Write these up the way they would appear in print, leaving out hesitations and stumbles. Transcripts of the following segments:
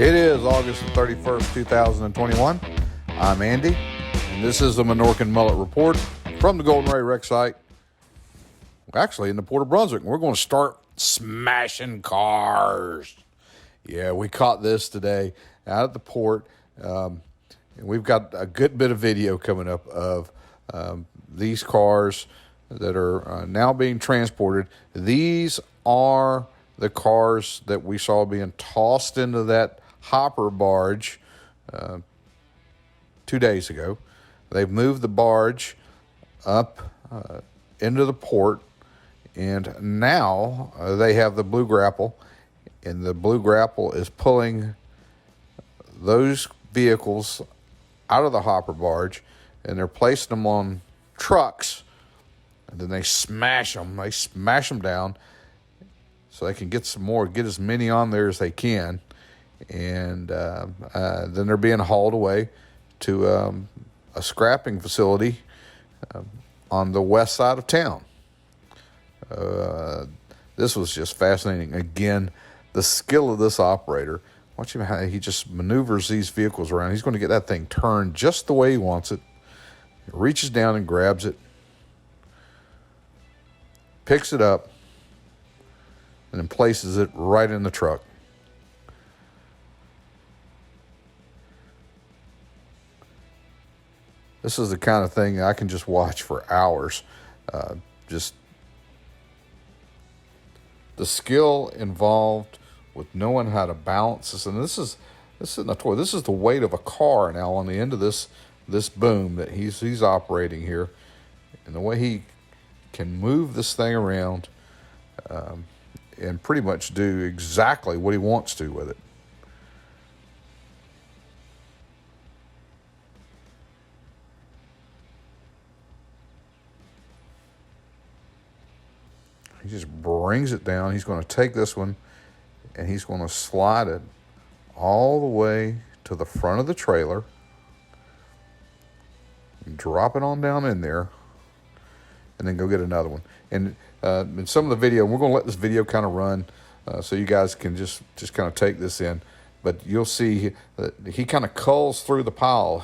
It is August the 31st, 2021. I'm Andy, and this is the Minorcan Mullet Report from the Golden Ray Rec site. Actually, in the Port of Brunswick, we're going to start smashing cars. Yeah, we caught this today out at the port. And we've got a good bit of video coming up of these cars that are now being transported. These are the cars that we saw being tossed into that hopper barge 2 days ago. They've moved the barge up into the port, and now they have the blue grapple, and the blue grapple is pulling those vehicles out of the hopper barge, and they're placing them on trucks, and then they smash them. They smash them down so they can get some more, get as many on there as they can, and then they're being hauled away to a scrapping facility on the west side of town. This was just fascinating. Again, the skill of this operator. Watch him how he just maneuvers these vehicles around. He's going to get that thing turned just the way he wants it. He reaches down and grabs it, picks it up, and then places it right in the truck. This is the kind of thing I can just watch for hours. Just the skill involved with knowing how to balance this. And this isn't a toy. This is the weight of a car now on the end of this boom that he's operating here. And the way he can move this thing around and pretty much do exactly what he wants to with it. He just brings it down. He's going to take this one and he's going to slide it all the way to the front of the trailer, drop it on down in there, and then go get another one. And in some of the video, we're going to let this video kind of run so you guys can just kind of take this in. But you'll see that he kind of culls through the pile.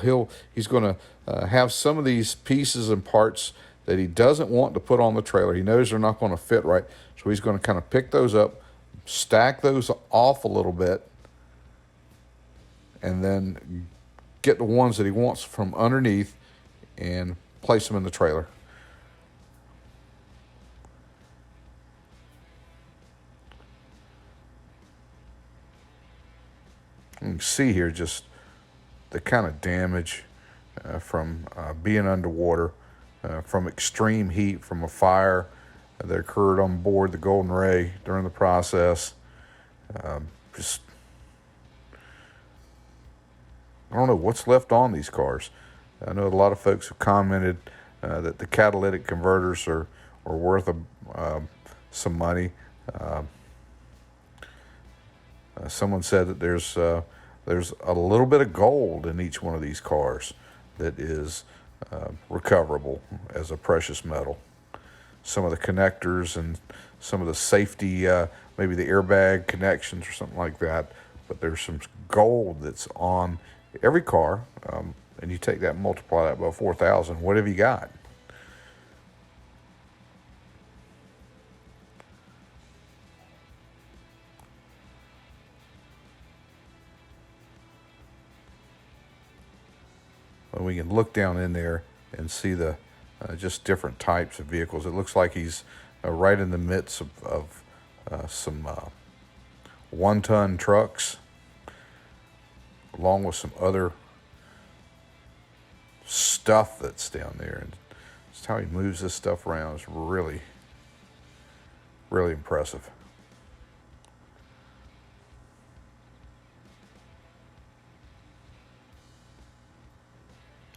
He's going to have some of these pieces and parts that he doesn't want to put on the trailer. He knows they're not going to fit right. So he's going to kind of pick those up, stack those off a little bit, and then get the ones that he wants from underneath and place them in the trailer. You can see here just the kind of damage from being underwater, from extreme heat, from a fire that occurred on board the Golden Ray during the process. Just, I don't know what's left on these cars. I know a lot of folks have commented that the catalytic converters are worth some money. Someone said that there's a little bit of gold in each one of these cars that is recoverable as a precious metal. Some of the connectors and some of the safety, maybe the airbag connections or something like that. But there's some gold that's on every car, and you take that and multiply that by 4,000. What have you got? Well, we can look down in there and see the just different types of vehicles. It looks like he's right in the midst of some one-ton trucks, along with some other stuff that's down there. And just how he moves this stuff around is really, really impressive.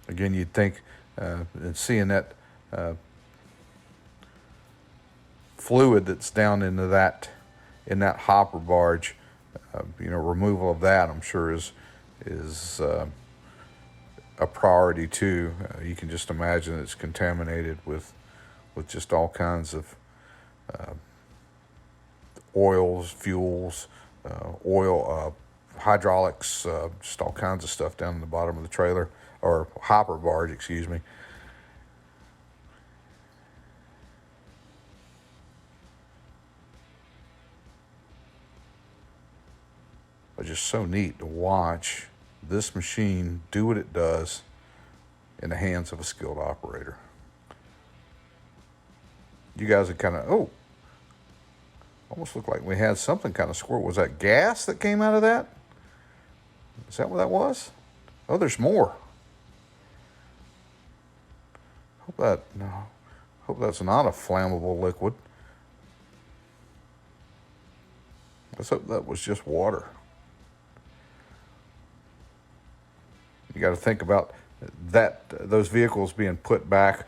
Again, you'd think, and seeing that fluid that's down into that hopper barge, removal of that, I'm sure is a priority too. You can just imagine it's contaminated with just all kinds of oils, fuels, hydraulics, just all kinds of stuff down in the bottom of the trailer, or hopper barge, excuse me. But just so neat to watch this machine do what it does in the hands of a skilled operator. You guys are kind of, oh, almost looked like we had something kind of squirt. Was that gas that came out of that? Is that what that was? Oh, there's more. Hope that's not a flammable liquid. Let's hope that was just water. You got to think about those vehicles being put back.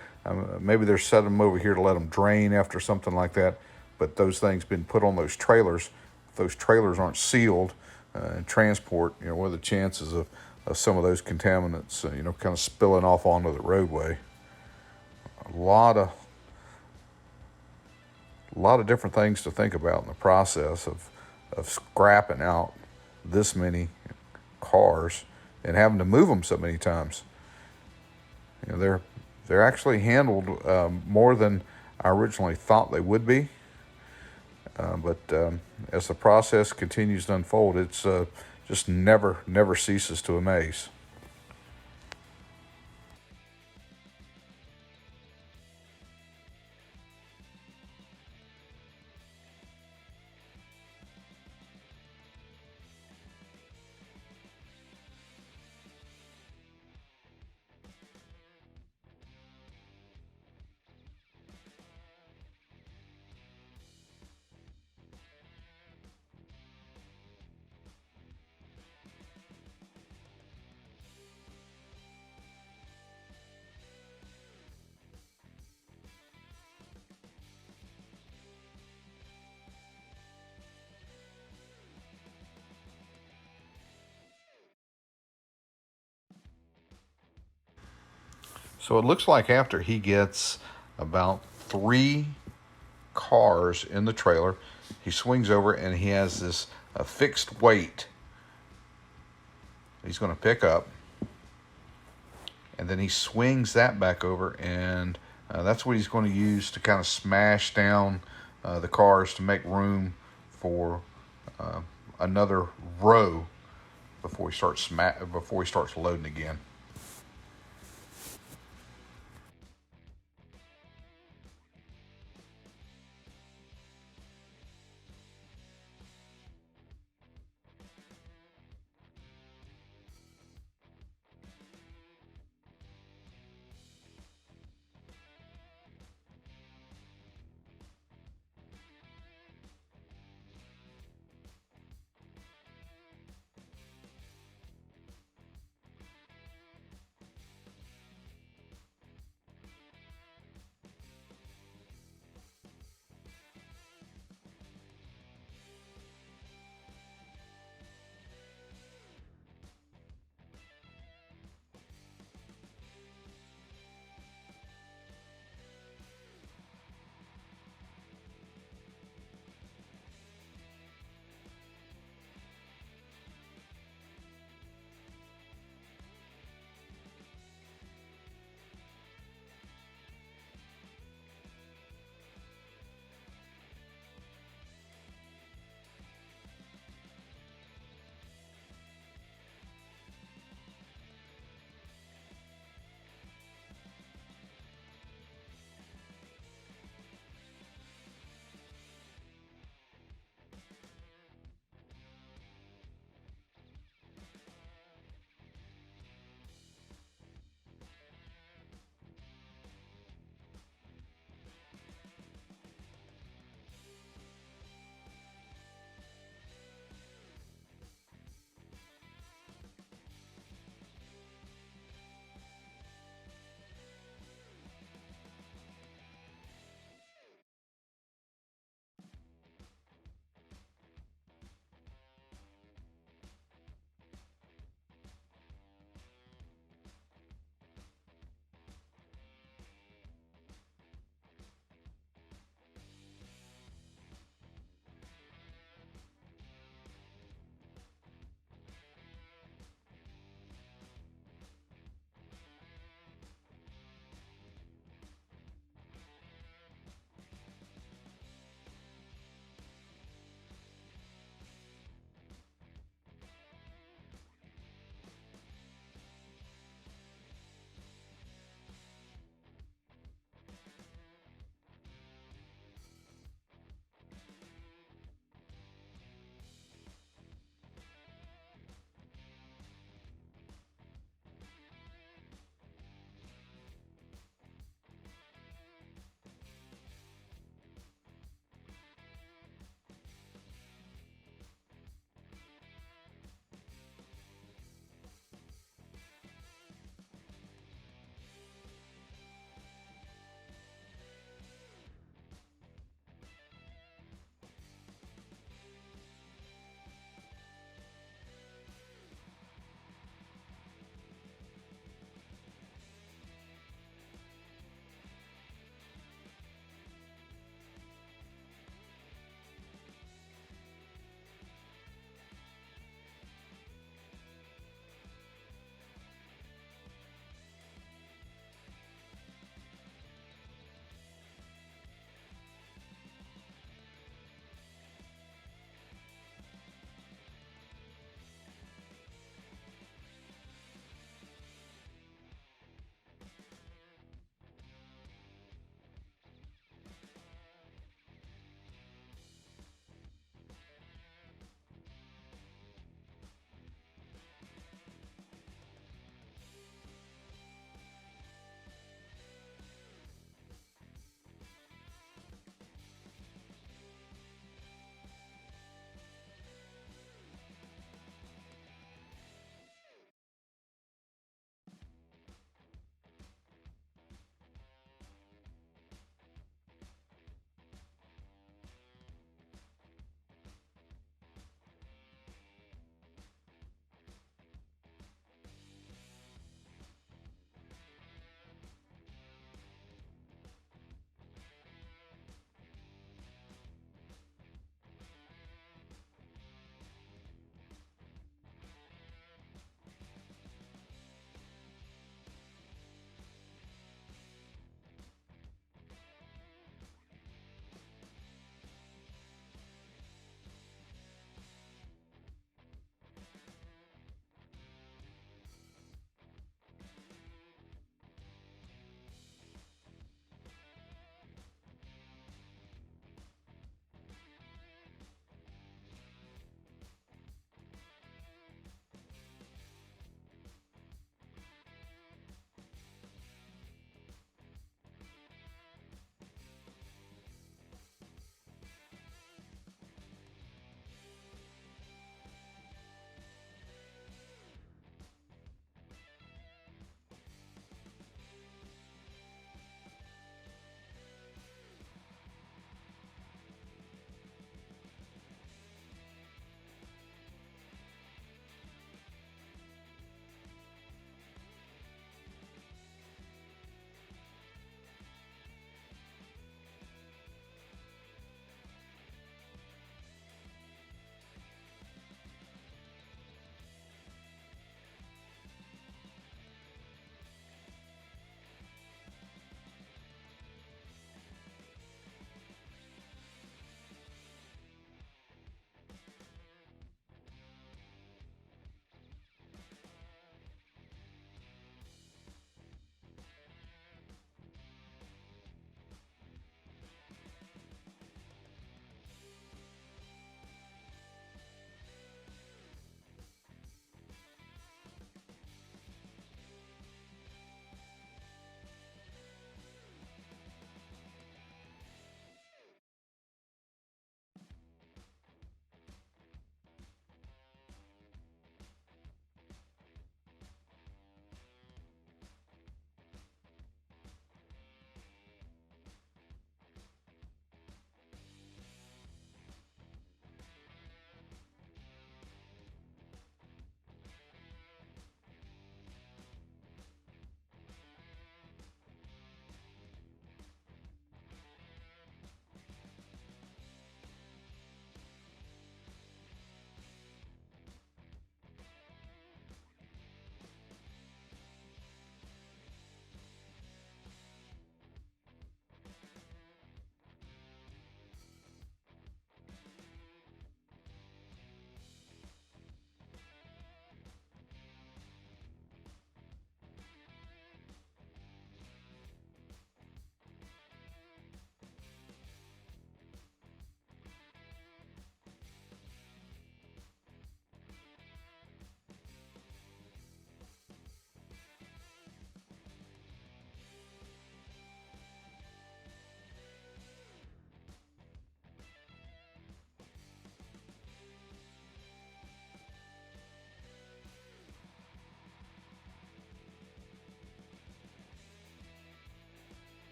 Maybe they're setting them over here to let them drain after something like that. But those things been put on those trailers. If those trailers aren't sealed and transport, what are the chances of some of those contaminants, kind of spilling off onto the roadway? A lot of different things to think about in the process of scrapping out this many cars and having to move them so many times. They're actually handled more than I originally thought they would be. But as the process continues to unfold, it's just never ceases to amaze. So it looks like after he gets about 3 cars in the trailer, he swings over and he has this fixed weight he's going to pick up, and then he swings that back over, and that's what he's going to use to kind of smash down the cars to make room for another row before he starts loading again.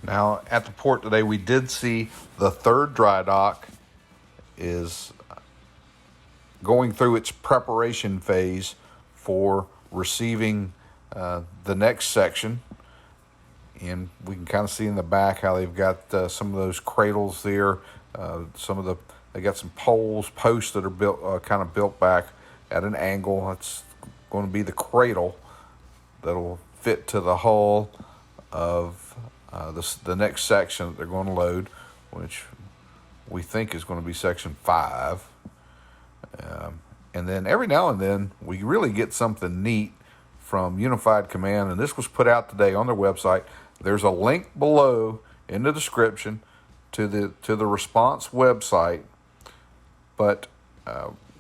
Now, at the port today, we did see the third dry dock is going through its preparation phase for receiving the next section. And we can kind of see in the back how they've got some of those cradles there. They got some posts that are built, kind of built back at an angle. That's going to be the cradle that'll fit to the hull of the next section that they're going to load, which we think is going to be section 5. And then every now and then we really get something neat from Unified Command, and this was put out today on their website. There's a link below in the description to the response website. But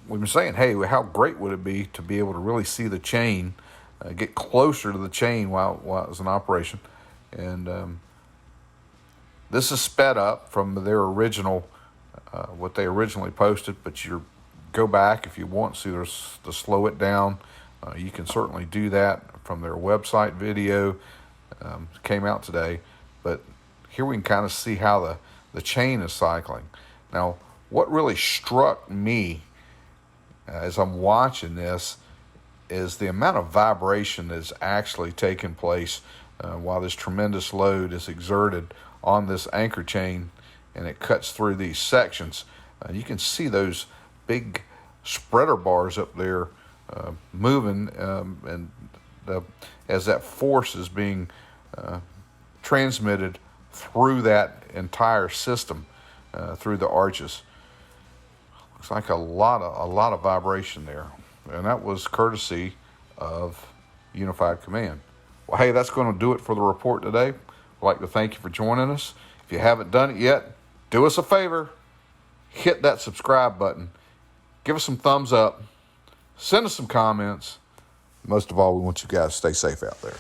we've been saying, hey, how great would it be to be able to really see the chain, get closer to the chain while it's in operation. And this is sped up from their original, what they originally posted, but go back if you want to slow it down. You can certainly do that from their website video. Came out today, but here we can kind of see how the chain is cycling. Now, what really struck me as I'm watching this is the amount of vibration that's actually taking place while this tremendous load is exerted on this anchor chain, and it cuts through these sections. You can see those big spreader bars up there moving, as that force is being transmitted through that entire system, through the arches. Looks like a lot of vibration there, and that was courtesy of Unified Command. Well, hey, that's going to do it for the report today. I'd like to thank you for joining us. If you haven't done it yet, do us a favor, hit that subscribe button, give us some thumbs up, send us some comments. Most of all, we want you guys to stay safe out there.